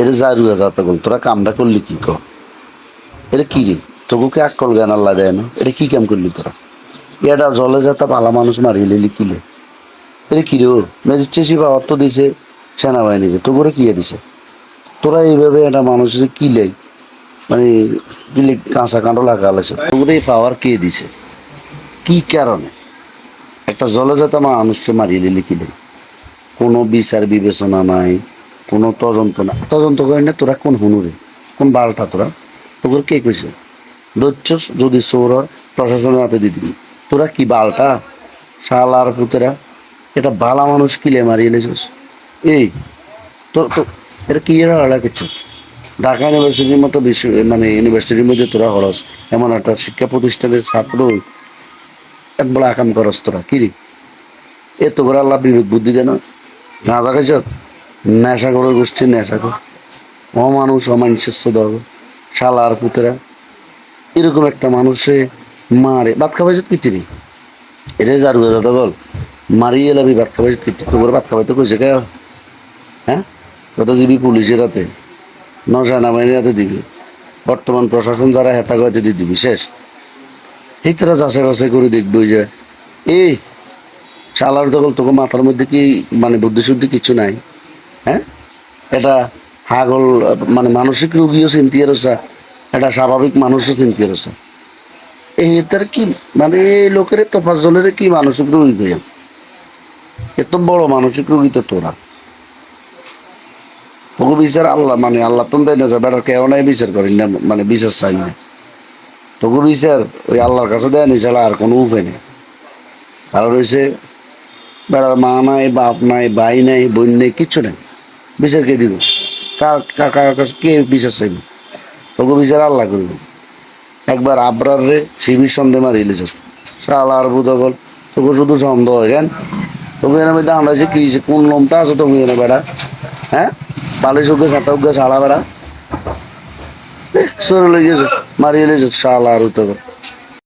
এর জারুয়া যা তখন তোরা কামটা করলি কি কর? এটা কি রে? তোকে আক্কল জ্ঞান আল্লাহ দেয় না? এটা কি কাম করলি তোরা? এটা জলে যাতা পালা মানুষ মারিয়ে লিলি কিলে, এটা কি রে? ও ম্যাজিস্ট্রেসি পাওয়ার তো দিছে সেনাবাহিনীকে, তো করে কি দিছে? তোরা এইভাবে একটা মানুষের কিলে মানে কিলে কাঁচা কাণ্ড লাগালেছে, তোগুলো এই পাওয়ার কে দিছে? কি কারণে একটা জলজাতা মানুষকে মারিয়ে দিলি কিলে? কোনো বিচার বিবেচনা নাই, কোনো তদন্ত না, তদন্ত করে না। তোরা কোন হুনুরে, কোন বালটা তোরা? তোর কে কইছে ধরছস? যদি চোর হয় প্রশাসনের হাতে দিয়ে দিবি। তোরা কি বালটা? শালার পুতেরা, এটা বালা মানুষ কিলে মারিয়ে এনেছিস। এই তো তো এটা কি এর হারা কিছু? ঢাকা ইউনিভার্সিটির মতো বিশ্ব মানে ইউনিভার্সিটির মধ্যে তোরা হরস, এমন একটা শিক্ষা প্রতিষ্ঠানের ছাত্র এক বড় আকাম করস তোরা কি রে? এ তো করে আল্লাহ বিবেক বুদ্ধি দেন। গাঁজা খাইছ, নেশা করে গোষ্ঠী নেশা কর, অমানুষ অমানুষ্য দর্গ, শালার পুতেরা, এরকম একটা মানুষে মারে ভাত খাবাইছত কিতি রে? এটা জারু দাদা বল, মারিয়ে এলাবি ভাত খাবাইছত কিতি? তোর ভাত খাবাইতে কইছে কে? হ্যাঁ, কত দিবি পুলিশের হাতে, সেনাবাহিনীর হাতে দিবি, বর্তমান প্রশাসন যারা হেতা গয়তে দিয়ে দিবি শেষ। এই তারা যাচাই বাছাই করে দেখবো যে এই শালার দখল তোকে মাথার মধ্যে কি মানে বুদ্ধি শুদ্ধি কিছু নাই? হ্যাঁ, এটা হাগল মানে মানসিক রোগীও চিন্তিয়ে রয়েছে, এটা স্বাভাবিক মানুষও চিন্তিয়ে রয়েছে। এই তার কি মানে এই লোকের তোফাজ জলের কি মানসিক রোগী গিয়ে এত বড় মানসিক রোগী তো তোরা। তোকে বিচার আল্লাহ মানে আল্লাহ তো দেয় না যে বেটার কেউ নাই বিচার করেন না, মানে বিচার চাই না। তোকে বিচার ওই আল্লাহর কাছে দেয়নি ছাড়া আর কোনো উপায় নেই। কারণ হয়েছে বেড়ার মা নাই, বাপ নাই, ভাই নাই, বোন নেই, কিচ্ছু নেই। বিচার কে দিব? কার কাছে কে বিচার চাইব? তোকে বিচার আল্লাহ করবো। একবার আবরার রে শিবির সন্দেহ মারি এলেছ শালার বুদগল, তোকে শুধু সন্দেহ হয় কেন? তোকে এর মধ্যে আমরা যে কি কোন লোমটা আছে তোকে এনে বেড়া? হ্যাঁ, বালি চোখে কাঁটা উগে ছাড়া বেড়া সরে লেগেছে মারিয়ে এলেছ শালার বুদগল।